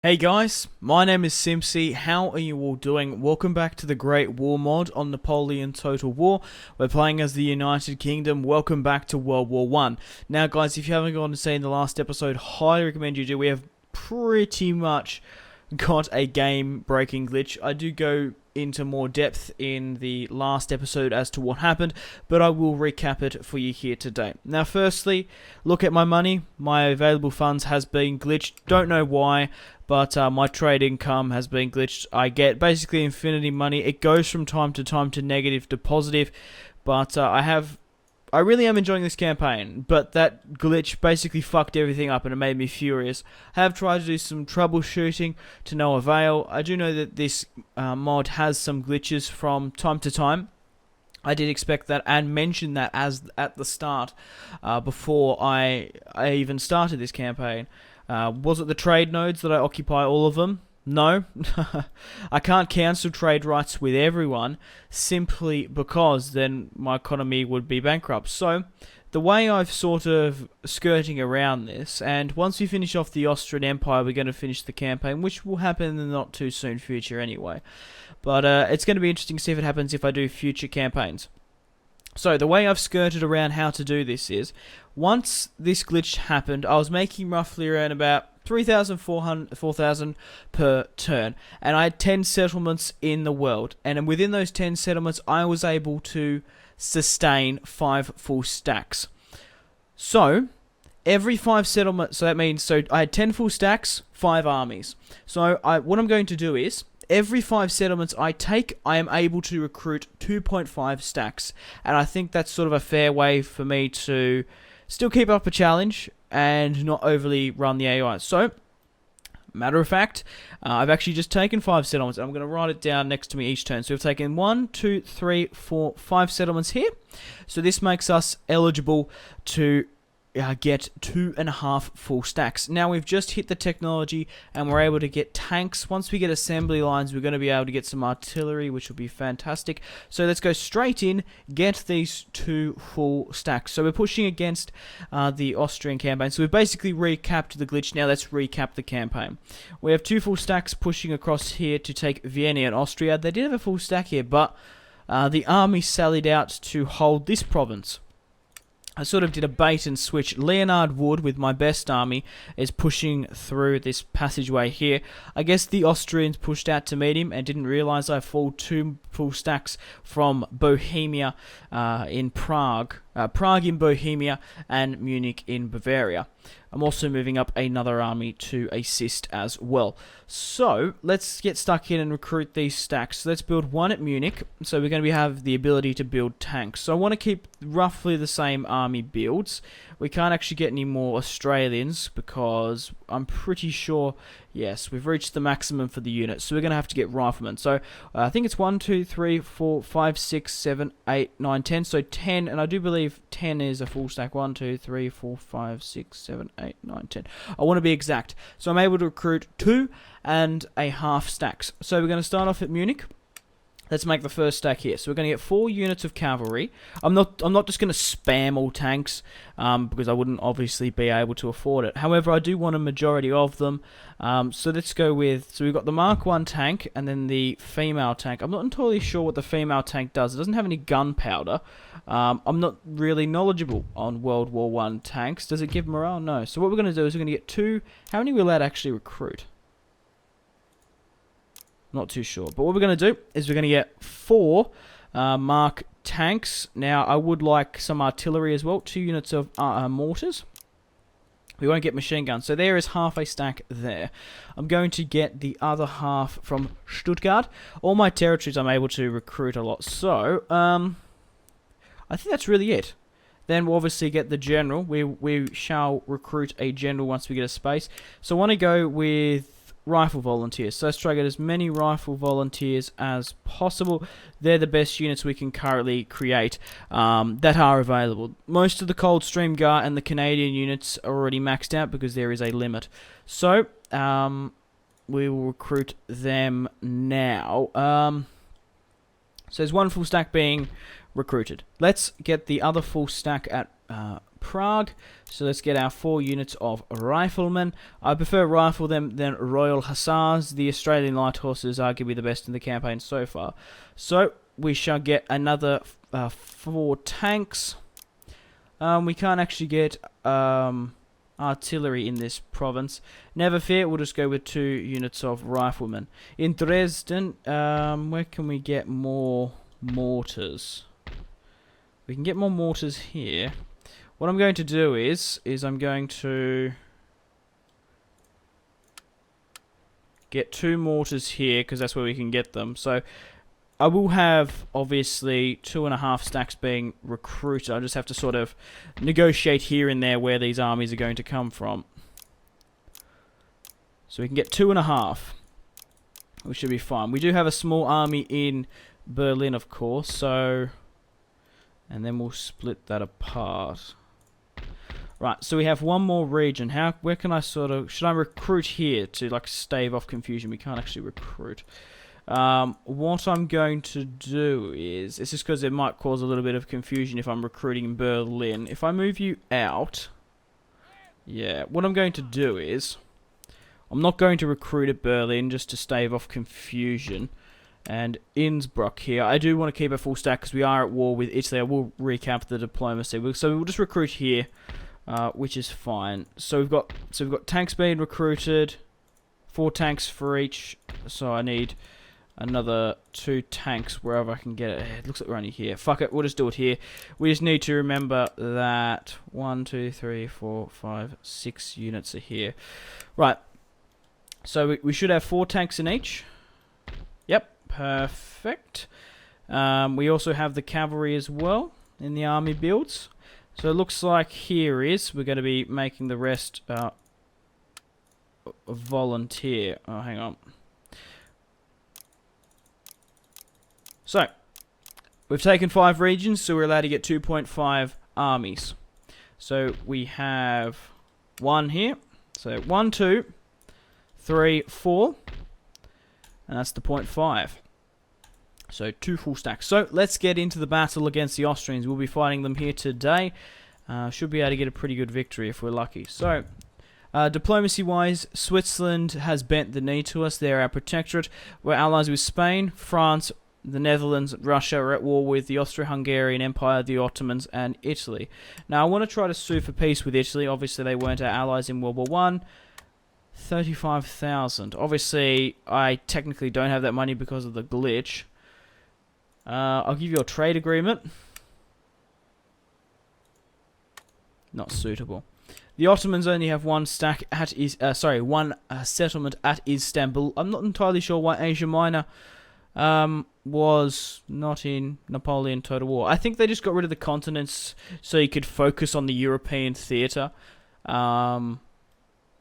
Hey guys, my name is Simpzy. How are you all doing? Welcome back to the Great War mod on Napoleon Total War. We're playing as the United Kingdom. Welcome back to World War One. Now guys, if you haven't gone to see in the last episode, highly recommend you do. We have pretty much got a game-breaking glitch. I do go into more depth in the last episode as to what happened, but I will recap it for you here today. Now firstly, look at my money. My available funds has been glitched. Don't know why, but my trade income has been glitched. I get basically infinity money. It goes from time to negative to positive, but I really am enjoying this campaign, but that glitch basically fucked everything up and it made me furious. I have tried to do some troubleshooting to no avail. I do know that this mod has some glitches from time to time. I did expect that and mention that as at the start, before I even started this campaign. Was it the trade nodes that I occupy all of them? No, I can't cancel trade rights with everyone simply because then my economy would be bankrupt. So the way I've sort of skirting around this, and once we finish off the Austrian Empire, we're going to finish the campaign, which will happen in the not too soon future anyway. But it's going to be interesting to see if it happens if I do future campaigns. So the way I've skirted around how to do this is, once this glitch happened, I was making roughly around about 4,000 per turn, and I had 10 settlements in the world, and within those 10 settlements I was able to sustain 5 full stacks. So every 5 settlements, so that means, so I had 10 full stacks, 5 armies. So what I'm going to do is, every 5 settlements I take, I am able to recruit 2.5 stacks. And I think that's sort of a fair way for me to still keep up a challenge and not overly run the AI. So, matter of fact, I've actually just taken 5 settlements. I'm going to write it down next to me each turn. So we've taken 1, 2, 3, 4, 5 settlements here. So this makes us eligible to get 2.5 full stacks. Now we've just hit the technology and we're able to get tanks. Once we get assembly lines, we're going to be able to get some artillery, which will be fantastic. So let's go straight in, get these 2 full stacks. So we're pushing against the Austrian campaign. So we've basically recapped the glitch. Now let's recap the campaign. We have 2 full stacks pushing across here to take Vienna and Austria. They did have a full stack here, but the army sallied out to hold this province. I sort of did a bait and switch. Leonard Wood, with my best army, is pushing through this passageway here. I guess the Austrians pushed out to meet him and didn't realise I fought 2 full stacks from Bohemia in Prague. Prague in Bohemia and Munich in Bavaria. I'm also moving up another army to assist as well. So let's get stuck in and recruit these stacks. So let's build 1 at Munich. So we're going to have the ability to build tanks. So I want to keep roughly the same army builds. We can't actually get any more Australians because I'm pretty sure, yes, we've reached the maximum for the unit. So we're going to have to get riflemen. So I think it's 1, 2, 3, 4, 5, 6, 7, 8, 9, 10. So 10, and I do believe 10 is a full stack. 1, 2, 3, 4, 5, 6, 7, 8, 9, 10. I want to be exact. So I'm able to recruit 2.5 stacks. So we're going to start off at Munich. Let's make the first stack here. So we're going to get 4 units of cavalry. I'm not just going to spam all tanks because I wouldn't obviously be able to afford it. However, I do want a majority of them. So let's go with, so we've got the Mark 1 tank and then the female tank. I'm not entirely sure what the female tank does. It doesn't have any gunpowder. I'm not really knowledgeable on World War One tanks. Does it give morale? No. So what we're going to do is we're going to get 2. How many will that actually recruit? Not too sure. But what we're going to do is we're going to get 4 Mark tanks. Now, I would like some artillery as well. 2 units of mortars. We won't get machine guns. So there is half a stack there. I'm going to get the other half from Stuttgart. All my territories I'm able to recruit a lot. So, I think that's really it. Then we'll obviously get the general. We shall recruit a general once we get a space. So I want to go with rifle volunteers. So let's try to get as many rifle volunteers as possible. They're the best units we can currently create that are available. Most of the Coldstream Guard and the Canadian units are already maxed out because there is a limit. So we will recruit them now. So there's 1 full stack being recruited. Let's get the other full stack at Prague. So let's get our 4 units of riflemen. I prefer rifle them than Royal Hussars. The Australian light horses are arguably the best in the campaign so far. So we shall get another 4 tanks. We can't actually get artillery in this province. Never fear, we'll just go with 2 units of riflemen. In Dresden, where can we get more mortars? We can get more mortars here. What I'm going to do is I'm going to get 2 mortars here, because that's where we can get them. So I will have, obviously, 2.5 stacks being recruited. I just have to sort of negotiate here and there where these armies are going to come from. So we can get 2.5. We should be fine. We do have a small army in Berlin, of course, so... And then we'll split that apart. Right, so we have one more region. Where can I sort of... Should I recruit here to, like, stave off confusion? We can't actually recruit. What I'm going to do is... It's just because it might cause a little bit of confusion if I'm recruiting in Berlin. If I move you out... Yeah, what I'm going to do is... I'm not going to recruit at Berlin just to stave off confusion. And Innsbruck here, I do want to keep a full stack because we are at war with Italy. I will recap the diplomacy. So we'll just recruit here, which is fine. So we've got tanks being recruited, 4 tanks for each. So I need another 2 tanks wherever I can get it. It looks like we're only here. Fuck it, we'll just do it here. We just need to remember that 1, 2, 3, 4, 5, 6 units are here. Right. So we should have 4 tanks in each. Yep. Perfect. We also have the cavalry as well in the army builds. So it looks like we're going to be making the rest volunteer. Oh, hang on. So, we've taken 5 regions, so we're allowed to get 2.5 armies. So we have 1 here. So 1, 2, 3, 4. And that's the 0.5. So 2 full stacks. So let's get into the battle against the Austrians. We'll be fighting them here today. Should be able to get a pretty good victory if we're lucky. So, diplomacy-wise, Switzerland has bent the knee to us. They're our protectorate. We're allies with Spain, France, the Netherlands, Russia are at war with the Austro-Hungarian Empire, the Ottomans, and Italy. Now, I want to try to sue for peace with Italy. Obviously, they weren't our allies in World War One. 35,000. Obviously, I technically don't have that money because of the glitch. I'll give you a trade agreement. Not suitable. The Ottomans only have 1 stack at one settlement at Istanbul. I'm not entirely sure why Asia Minor was not in Napoleon Total War. I think they just got rid of the continents so you could focus on the European theatre.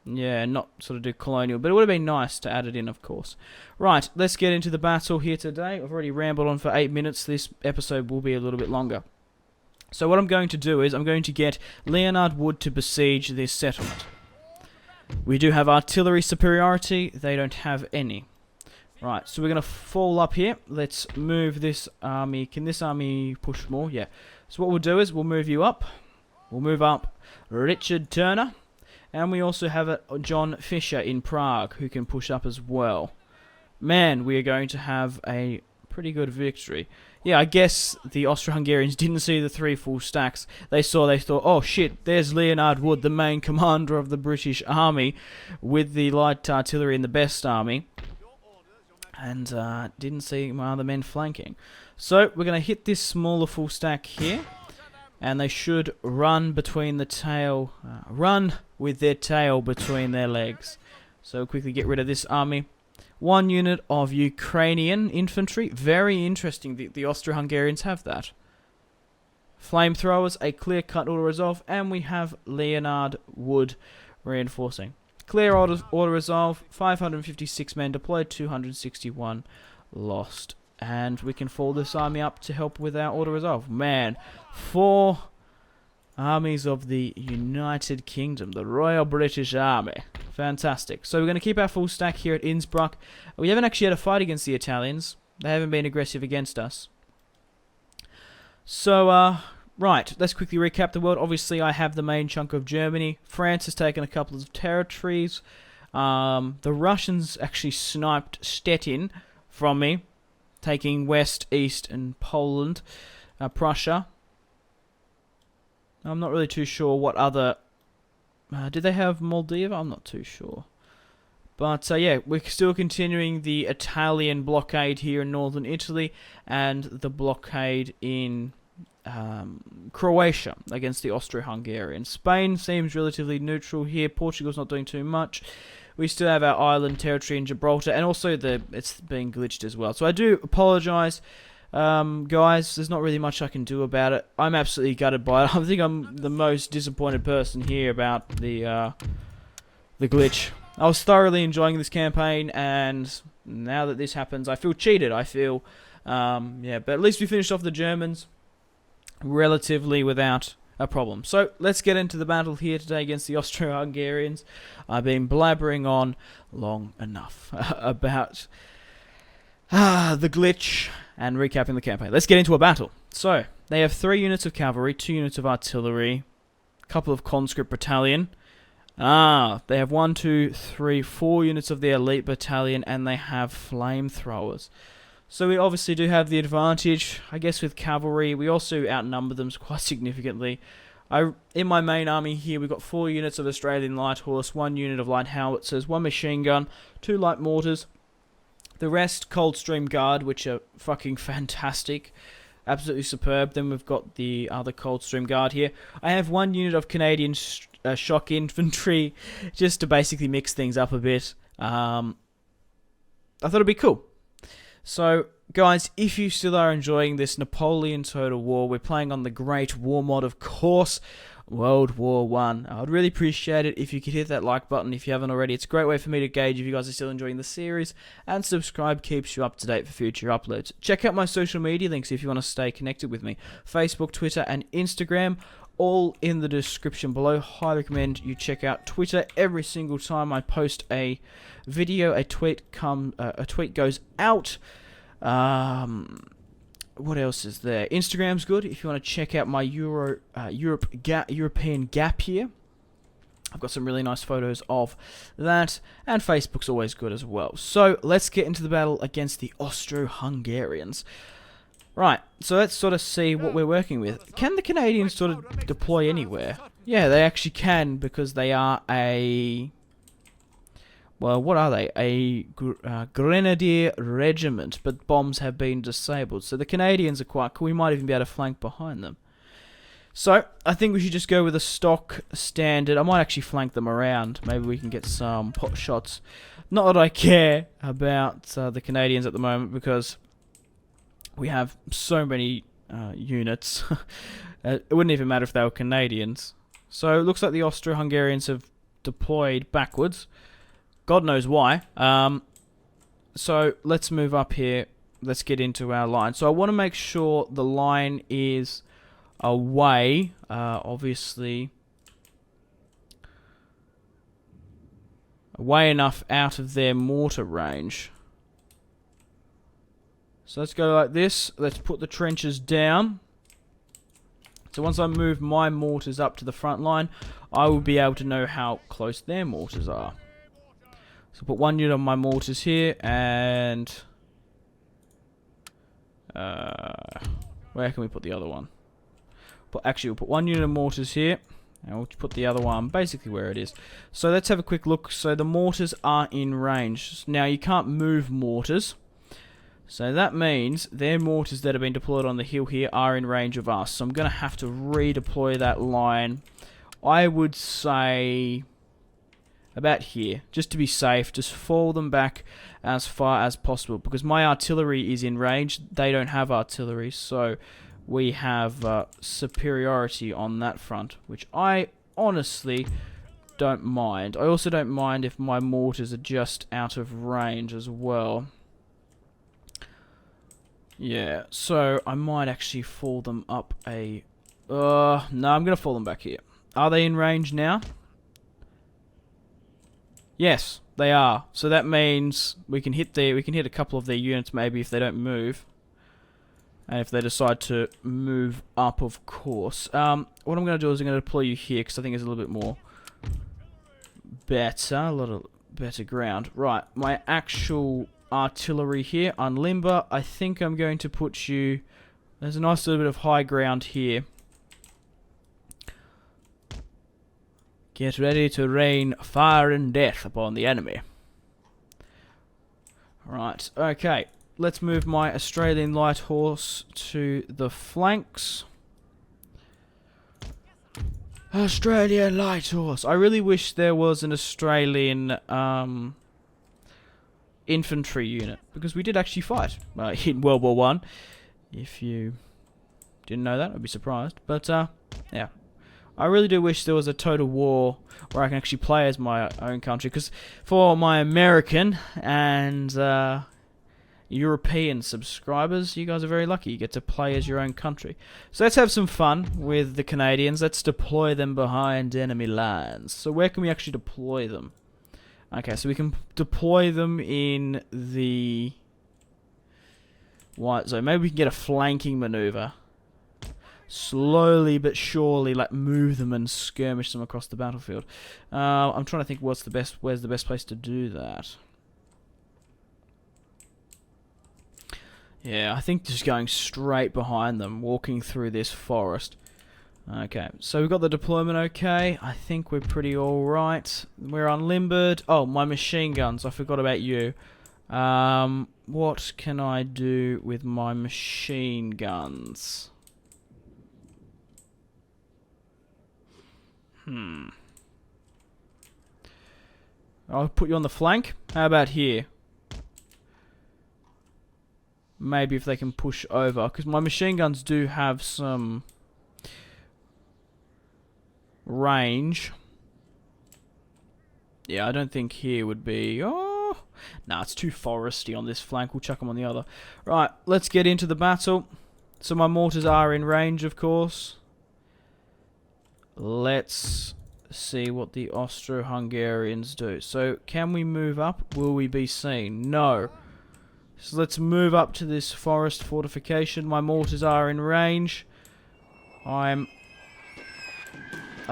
Yeah, not sort of do colonial, but it would have been nice to add it in, of course. Right, let's get into the battle here today. I've already rambled on for 8 minutes. This episode will be a little bit longer. So what I'm going to do is I'm going to get Leonard Wood to besiege this settlement. We do have artillery superiority. They don't have any. Right, so we're going to fall up here. Let's move this army. Can this army push more? Yeah. So what we'll do is we'll move you up. We'll move up Richard Turner. And we also have John Fisher in Prague, who can push up as well. Man, we are going to have a pretty good victory. Yeah, I guess the Austro-Hungarians didn't see the 3 full stacks. They thought, oh shit, there's Leonard Wood, the main commander of the British army, with the light artillery and the best army. And didn't see my other men flanking. So, we're going to hit this smaller full stack here. And they should run between the tail, run with their tail between their legs. So quickly get rid of this army. 1 unit of Ukrainian infantry. Very interesting. The Austro-Hungarians have that. Flamethrowers, a clear-cut auto-resolve, and we have Leonard Wood reinforcing. Clear auto-resolve, 556 men deployed, 261 lost. And we can fall this army up to help with our auto-resolve. Man, 4 armies of the United Kingdom, the Royal British Army. Fantastic. So we're going to keep our full stack here at Innsbruck. We haven't actually had a fight against the Italians. They haven't been aggressive against us. So, Right, let's quickly recap the world. Obviously, I have the main chunk of Germany. France has taken a couple of territories. The Russians actually sniped Stettin from me, taking west, east, and Poland. Prussia. I'm not really too sure what other... did they have Moldova? I'm not too sure. But yeah, we're still continuing the Italian blockade here in northern Italy and the blockade in Croatia against the Austro-Hungarians. Spain seems relatively neutral here. Portugal's not doing too much. We still have our island territory in Gibraltar, and also it's being glitched as well. So I do apologise, guys. There's not really much I can do about it. I'm absolutely gutted by it. I think I'm the most disappointed person here about the glitch. I was thoroughly enjoying this campaign, and now that this happens, I feel cheated. I feel, yeah, but at least we finished off the Germans relatively without a problem. So let's get into the battle here today against the Austro-Hungarians. I've been blabbering on long enough about the glitch and recapping the campaign. Let's get into a battle. So they have 3 units of cavalry, 2 units of artillery, a couple of conscript battalion. They have 1, 2, 3, 4 units of the elite battalion, and they have flamethrowers. So we obviously do have the advantage, I guess, with cavalry. We also outnumber them quite significantly. In my main army here, we've got 4 units of Australian light horse, 1 unit of light howitzers, 1 machine gun, 2 light mortars. The rest, Coldstream Guard, which are fucking fantastic. Absolutely superb. Then we've got the other Coldstream Guard here. I have 1 unit of Canadian shock infantry, just to basically mix things up a bit. I thought it'd be cool. So, guys, if you still are enjoying this Napoleon Total War, we're playing on the Great War mod, of course, World War 1. I would really appreciate it if you could hit that like button if you haven't already. It's a great way for me to gauge if you guys are still enjoying the series, and subscribe keeps you up to date for future uploads. Check out my social media links if you want to stay connected with me. Facebook, Twitter, and Instagram, all in the description below. Highly recommend you check out Twitter. Every single time I post a video, a tweet goes out. What else is there? Instagram's good if you want to check out my European gap here. I've got some really nice photos of that, and Facebook's always good as well. So let's get into the battle against the Austro-Hungarians. Right, so let's sort of see what we're working with. Can the Canadians sort of deploy anywhere? Yeah, they actually can, because they are a... Well, what are they? A Grenadier Regiment, but bombs have been disabled. So the Canadians are quite cool. We might even be able to flank behind them. So, I think we should just go with a stock standard. I might actually flank them around. Maybe we can get some pot shots. Not that I care about the Canadians at the moment, because we have so many units. It wouldn't even matter if they were Canadians. So, it looks like the Austro-Hungarians have deployed backwards. God knows why. So let's move up here. Let's get into our line. So I want to make sure the line is away, obviously, away enough out of their mortar range. So let's go like this. Let's put the trenches down. So once I move my mortars up to the front line, I will be able to know how close their mortars are. So put 1 unit on my mortars here, and where can we put the other one? Actually, we'll put 1 unit of mortars here, and we'll put the other one basically where it is. So let's have a quick look. So the mortars are in range. Now you can't move mortars, so that means their mortars that have been deployed on the hill here are in range of us. So I'm going to have to redeploy that line. I would say about here, just to be safe. Just fall them back as far as possible, because my artillery is in range. They don't have artillery, so we have superiority on that front, which I honestly don't mind. I also don't mind if my mortars are just out of range as well. Yeah, so I might actually fall them up a... no, I'm going to fall them back here. Are they in range now? Yes, they are. So that means we can hit a couple of their units maybe if they don't move. And if they decide to move up, of course. What I'm going to do is I'm going to deploy you here, because I think it's a little bit more better. A lot of better ground. Right, my actual artillery here, unlimber. I think I'm going to put you... There's a nice little bit of high ground here. Get ready to rain fire and death upon the enemy. Right, okay. Let's move my Australian light horse to the flanks. Australian light horse. I really wish there was an Australian infantry unit, because we did actually fight in World War One. If you didn't know that, I'd be surprised. But yeah, I really do wish there was a total war where I can actually play as my own country, because for my American and European subscribers, you guys are very lucky. You get to play as your own country. So let's have some fun with the Canadians. Let's deploy them behind enemy lines. So where can we actually deploy them? Okay, so we can deploy them in the white zone. Maybe we can get a flanking maneuver. Slowly but surely, like, move them and skirmish them across the battlefield. I'm trying to think where's the best place to do that. Yeah, I think just going straight behind them, walking through this forest. Okay, so we've got the deployment okay. I think we're pretty alright. We're unlimbered. Oh, my machine guns. I forgot about you. What can I do with my machine guns? I'll put you on the flank. How about here? Maybe if they can push over, because my machine guns do have some range. Yeah, I don't think here would be... Oh, nah, it's too foresty on this flank. We'll chuck them on the other. Right, let's get into the battle. So my mortars are in range, of course. Let's see what the Austro-Hungarians do. So, can we move up? Will we be seen? No. So let's move up to this forest fortification. My mortars are in range. Are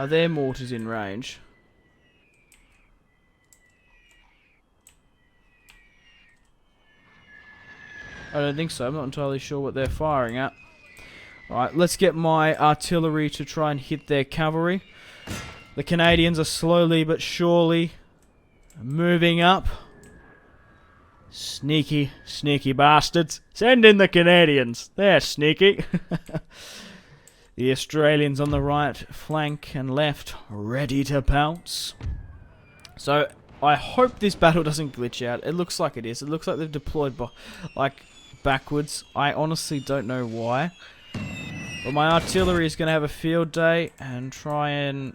their mortars in range? I don't think so. I'm not entirely sure what they're firing at. Alright, let's get my artillery to try and hit their cavalry. The Canadians are slowly but surely moving up. Sneaky, sneaky bastards. Send in the Canadians. They're sneaky. The Australians on the right flank and left, ready to pounce. So, I hope this battle doesn't glitch out. It looks like it is. It looks like they've deployed backwards. I honestly don't know why. But my artillery is going to have a field day and try and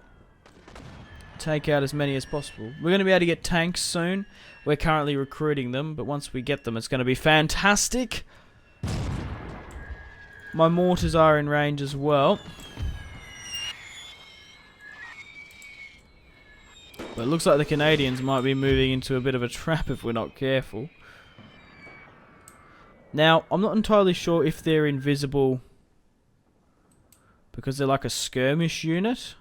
take out as many as possible. We're going to be able to get tanks soon. We're currently recruiting them, but once we get them, it's going to be fantastic. My mortars are in range as well. But it looks like the Canadians might be moving into a bit of a trap if we're not careful. Now, I'm not entirely sure if they're invisible because they're like a skirmish unit.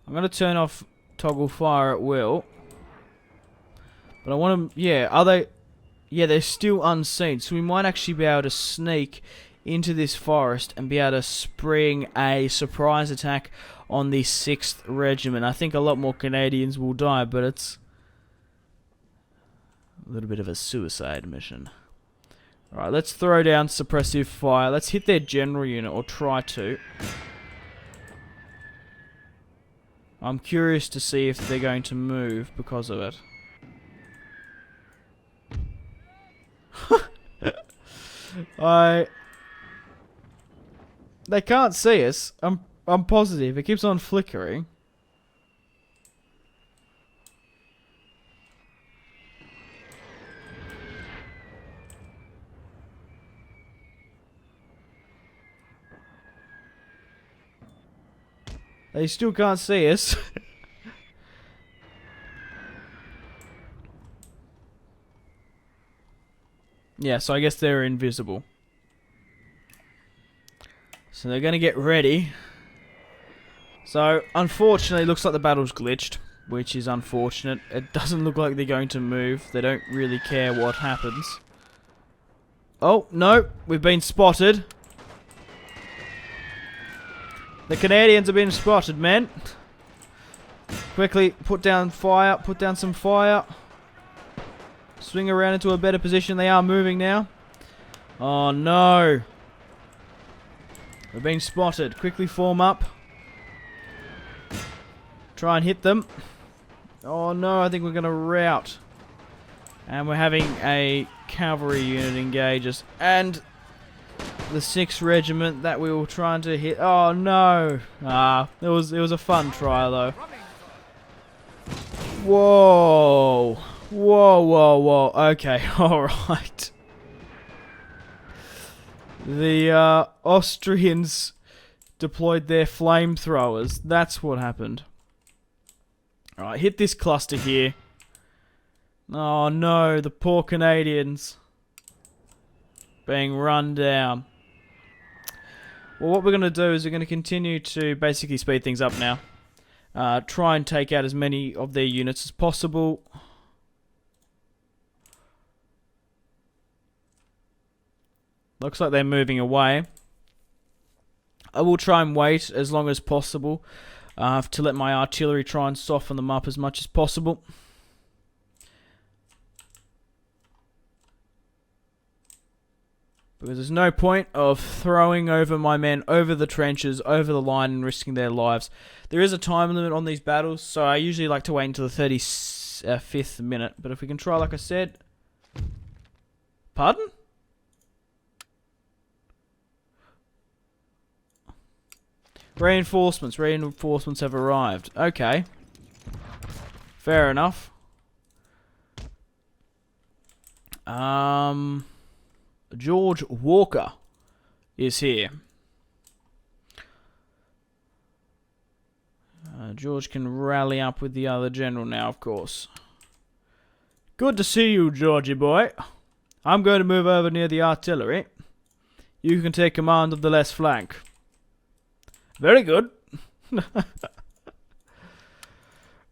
I'm going to turn off toggle fire at will. But I want to... Yeah, are they... Yeah, they're still unseen. So we might actually be able to sneak into this forest and be able to spring a surprise attack on the 6th Regiment. I think a lot more Canadians will die, but it's a little bit of a suicide mission. Alright, let's throw down suppressive fire. Let's hit their general unit, or try to. I'm curious to see if they're going to move because of it. They can't see us. I'm positive. It keeps on flickering. They still can't see us. Yeah, so I guess they're invisible. So they're going to get ready. So, unfortunately, it looks like the battle's glitched, which is unfortunate. It doesn't look like they're going to move. They don't really care what happens. Oh, no. We've been spotted. The Canadians have been spotted, men. Quickly, put down fire. Put down some fire. Swing around into a better position. They are moving now. Oh, no. We're being spotted. Quickly form up. Try and hit them. Oh no, I think we're going to rout. And we're having a cavalry unit engage us. And the 6th Regiment that we were trying to hit. Oh no. It was a fun try though. Whoa. Whoa, whoa, whoa. Okay, alright. The Austrians deployed their flamethrowers. That's what happened. Alright, hit this cluster here. Oh no, the poor Canadians. Being run down. Well, what we're going to do is we're going to continue to basically speed things up now. Try and take out as many of their units as possible. Looks like they're moving away. I will try and wait as long as possible. To let my artillery try and soften them up as much as possible. Because there's no point of throwing over my men over the trenches, over the line, and risking their lives. There is a time limit on these battles, so I usually like to wait until the 35th minute. But if we can try, like I said... Pardon? Reinforcements. Reinforcements have arrived. Okay. Fair enough. George Walker is here. George can rally up with the other general now, of course. Good to see you, Georgie boy. I'm going to move over near the artillery. You can take command of the left flank. Very good.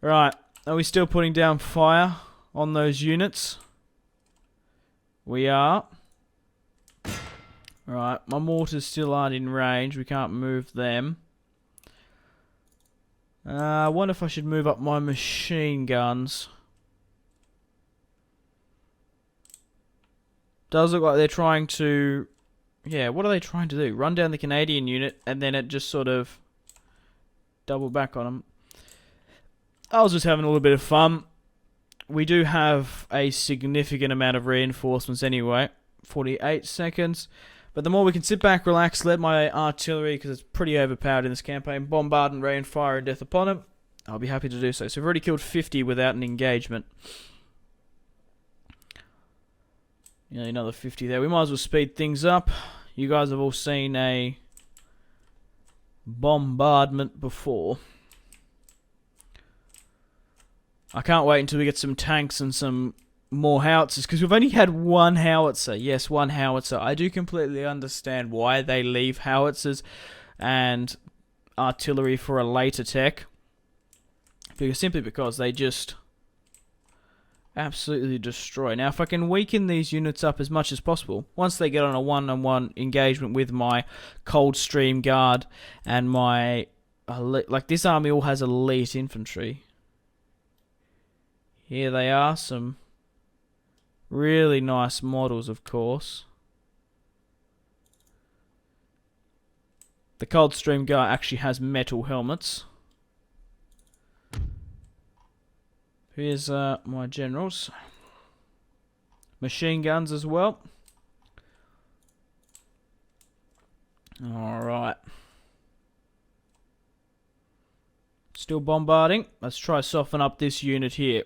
Right. Are we still putting down fire on those units? We are. Right. My mortars still aren't in range. We can't move them. I wonder if I should move up my machine guns. Does look like they're trying to... Yeah, what are they trying to do? Run down the Canadian unit, and then it just sort of double back on them. I was just having a little bit of fun. We do have a significant amount of reinforcements anyway. 48 seconds. But the more we can sit back, relax, let my artillery, because it's pretty overpowered in this campaign, bombard and rain fire and death upon it, I'll be happy to do so. So we've already killed 50 without an engagement. Yeah, another 50 there. We might as well speed things up. You guys have all seen a bombardment before. I can't wait until we get some tanks and some more howitzers, because we've only had one howitzer. Yes, one howitzer. I do completely understand why they leave howitzers and artillery for a later tech. Simply because they just... absolutely destroy. Now, if I can weaken these units up as much as possible, once they get on a one-on-one engagement with my Coldstream Guard and my... like, this army all has elite infantry. Here they are, some really nice models, of course. The Coldstream Guard actually has metal helmets. Here's my generals. Machine guns as well. Alright. Still bombarding. Let's try soften up this unit here.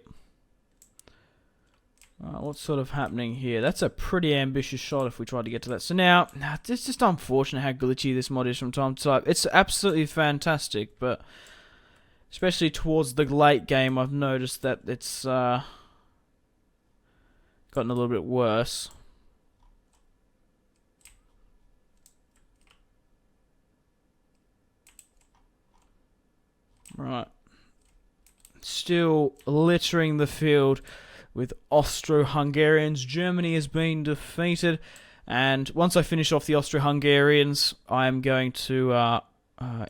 What's sort of happening here? That's a pretty ambitious shot if we try to get to that. So now, it's just unfortunate how glitchy this mod is from time to time. It's absolutely fantastic, but... especially towards the late game, I've noticed that it's gotten a little bit worse. Right. Still littering the field with Austro-Hungarians. Germany has been defeated. And once I finish off the Austro-Hungarians, I am going to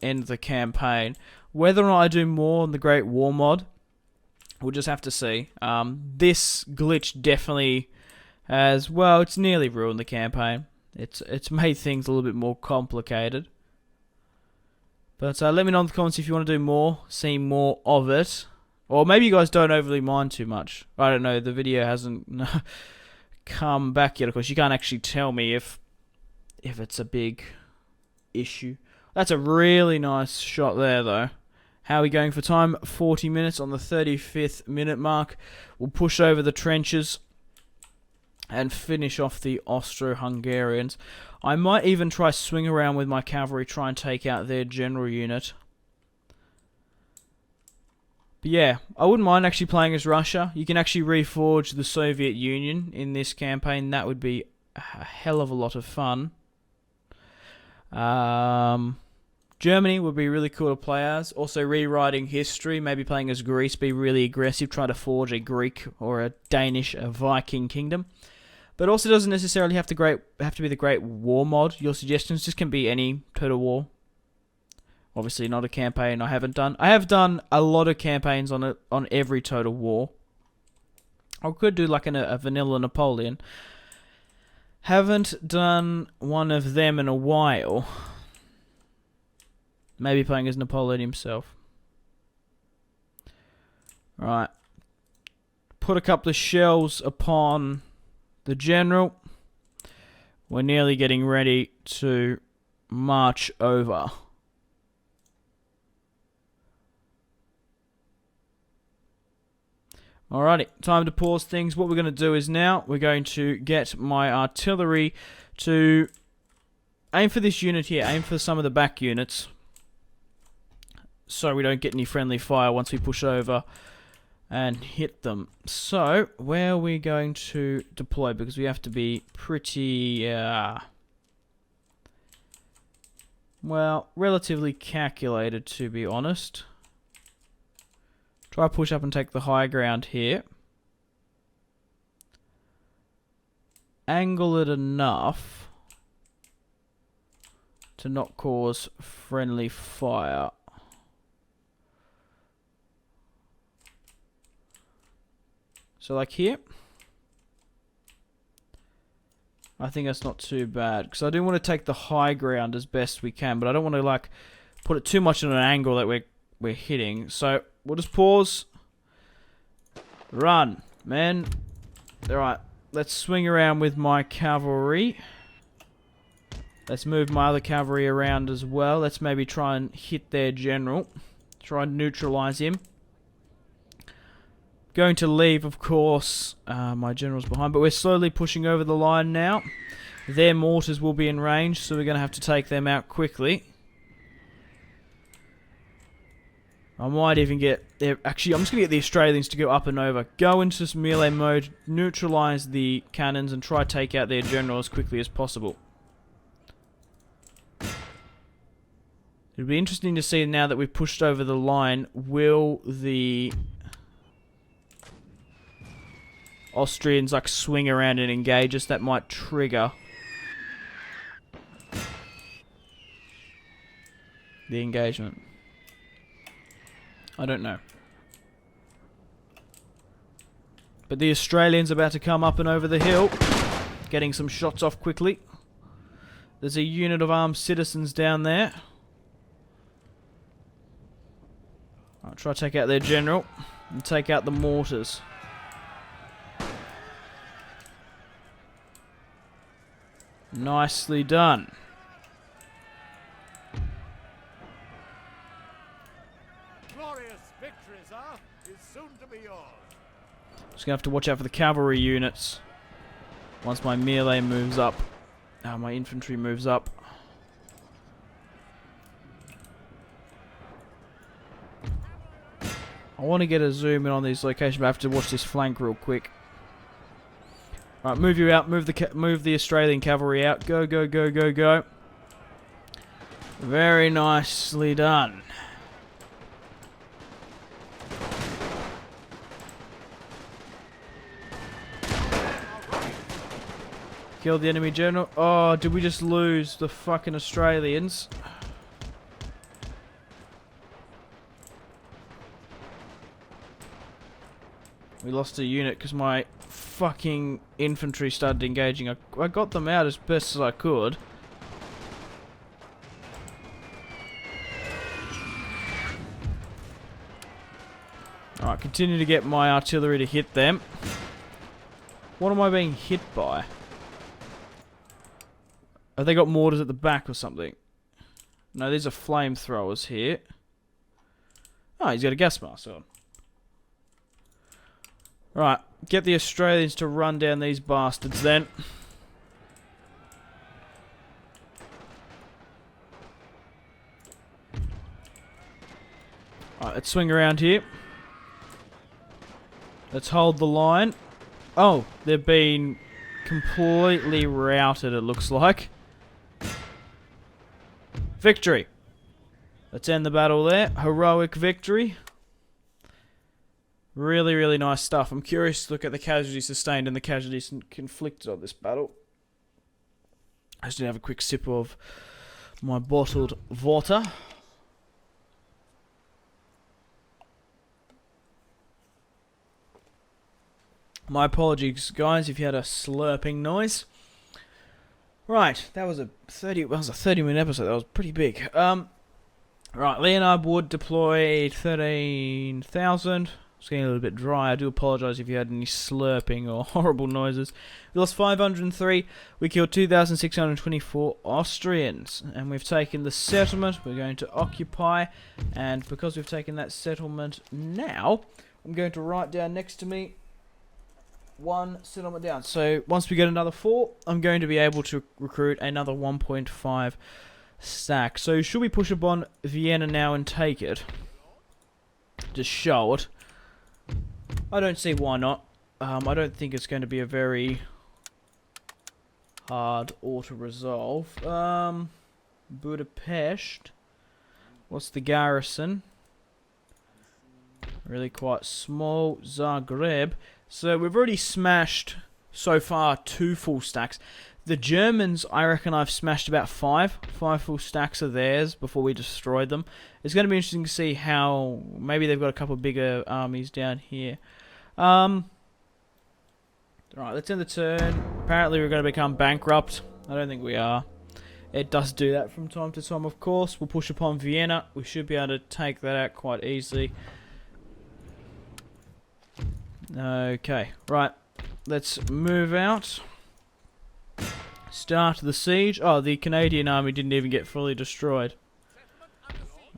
end the campaign. Whether or not I do more on the Great War mod, we'll just have to see. This glitch definitely has, well, it's nearly ruined the campaign. It's made things a little bit more complicated. But let me know in the comments if you want to do more, see more of it. Or maybe you guys don't overly mind too much. I don't know, the video hasn't come back yet. Of course, you can't actually tell me if it's a big issue. That's a really nice shot there, though. How are we going for time? 40 minutes on the 35th minute mark. We'll push over the trenches and finish off the Austro-Hungarians. I might even try swing around with my cavalry, try and take out their general unit. But yeah, I wouldn't mind actually playing as Russia. You can actually reforge the Soviet Union in this campaign. That would be a hell of a lot of fun. Germany would be really cool to play as. Also rewriting history, maybe playing as Greece, be really aggressive, try to forge a Greek or a Danish, a Viking kingdom. But also doesn't necessarily have to be the Great War mod. Your suggestions just can be any Total War. Obviously not a campaign I haven't done. I have done a lot of campaigns on every Total War. I could do like a vanilla Napoleon. Haven't done one of them in a while. Maybe playing as Napoleon himself. Right. Put a couple of shells upon the general. We're nearly getting ready to march over. Alrighty, time to pause things. What we're going to do is now we're going to get my artillery to aim for this unit here. Aim for some of the back units, so we don't get any friendly fire once we push over and hit them. So, where are we going to deploy? Because we have to be pretty, well, relatively calculated, to be honest. Try push up and take the high ground here. Angle it enough to not cause friendly fire. So like here, I think that's not too bad, because I do want to take the high ground as best we can, but I don't want to like put it too much in an angle that we're hitting. So we'll just pause. Run, man. Alright, let's swing around with my cavalry. Let's move my other cavalry around as well. Let's maybe try and hit their general. Try and neutralize him. Going to leave, of course, my generals behind, but we're slowly pushing over the line now. Their mortars will be in range, so we're going to have to take them out quickly. I might even get... Actually, I'm just going to get the Australians to go up and over. Go into this melee mode, neutralize the cannons, and try to take out their general as quickly as possible. It'll be interesting to see now that we've pushed over the line, will the Austrians like swing around and engage us? That might trigger the engagement. I don't know. But the Australians are about to come up and over the hill. Getting some shots off quickly. There's a unit of armed citizens down there. I'll try to take out their general and take out the mortars. Nicely done. Glorious victory, sir, is soon to be yours. Just gonna have to watch out for the cavalry units once my melee moves up. My infantry moves up. I want to get a zoom in on these locations, but I have to watch this flank real quick. Right, move you out. Move the Australian cavalry out. Go, go, go, go, go. Very nicely done. Killed the enemy general. Oh, did we just lose the fucking Australians? We lost a unit because my fucking infantry started engaging. I got them out as best as I could. Alright, continue to get my artillery to hit them. What am I being hit by? Have they got mortars at the back or something? No, these are flamethrowers here. Oh, he's got a gas mask on. Right, get the Australians to run down these bastards then. Alright, let's swing around here. Let's hold the line. Oh, they've been completely routed, it looks like. Victory! Let's end the battle there. Heroic victory. Really, really nice stuff. I'm curious to look at the casualties sustained and the casualties inflicted on this battle. I just need to have a quick sip of my bottled water. My apologies, guys, if you had a slurping noise. Right, that was a 30-minute episode. That was pretty big. Right, Leonard Wood deployed 13,000. It's getting a little bit dry. I do apologise if you had any slurping or horrible noises. We lost 503. We killed 2,624 Austrians. And we've taken the settlement. We're going to occupy. And because we've taken that settlement now, I'm going to write down next to me one settlement down. So once we get another 4, I'm going to be able to recruit another 1.5 stack. So should we push upon Vienna now and take it? Just show it. I don't see why not. I don't think it's going to be a very hard auto-resolve. Budapest. What's the garrison? Really quite small. Zagreb. So we've already smashed, so far, 2 full stacks. The Germans, I reckon I've smashed about 5. 5 full stacks of theirs before we destroyed them. It's going to be interesting to see how, maybe they've got a couple of bigger armies down here. Alright, let's end the turn. Apparently we're going to become bankrupt. I don't think we are. It does do that from time to time, of course. We'll push upon Vienna. We should be able to take that out quite easily. Okay, right. Let's move out. Start the siege. Oh, the Canadian army didn't even get fully destroyed.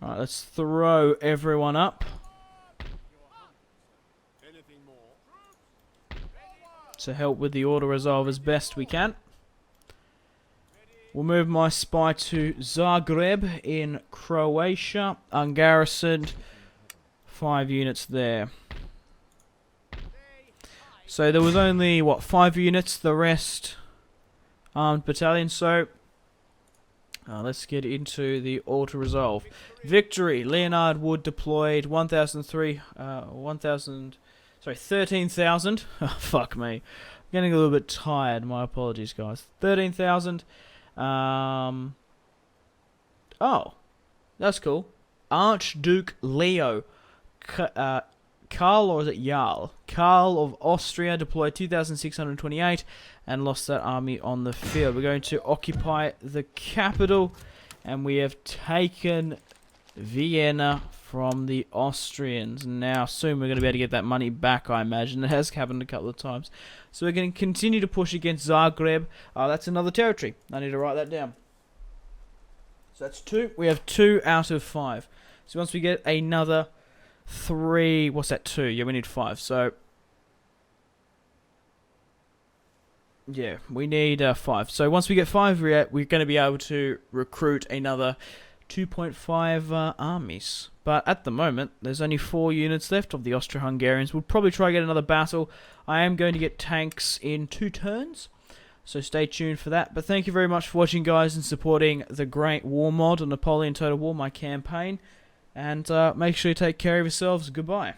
Alright, let's throw everyone up. To help with the auto-resolve as best we can. We'll move my spy to Zagreb in Croatia. Ungarrisoned. 5 units there. So there was only, what, 5 units, the rest armed battalions. So let's get into the auto-resolve. Victory. Leonard Wood deployed 13,000. Oh, fuck me. I'm getting a little bit tired. My apologies, guys. 13,000. Oh, that's cool. Archduke Leo. Karl, or is it Jarl? Karl of Austria deployed 2,628 and lost that army on the field. We're going to occupy the capital, and we have taken Vienna from the Austrians. Now, soon we're going to be able to get that money back, I imagine. It has happened a couple of times. So we're going to continue to push against Zagreb. That's another territory. I need to write that down. So that's 2. We have 2 out of 5. So once we get another 3, what's that, 2? Yeah, we need 5. So yeah, we need 5. So once we get 5, we're going to be able to recruit another 2.5 armies. But at the moment, there's only 4 units left of the Austro-Hungarians. We'll probably try to get another battle. I am going to get tanks in 2 turns, so stay tuned for that. But thank you very much for watching, guys, and supporting the Great War mod on Napoleon Total War, my campaign. And make sure you take care of yourselves. Goodbye.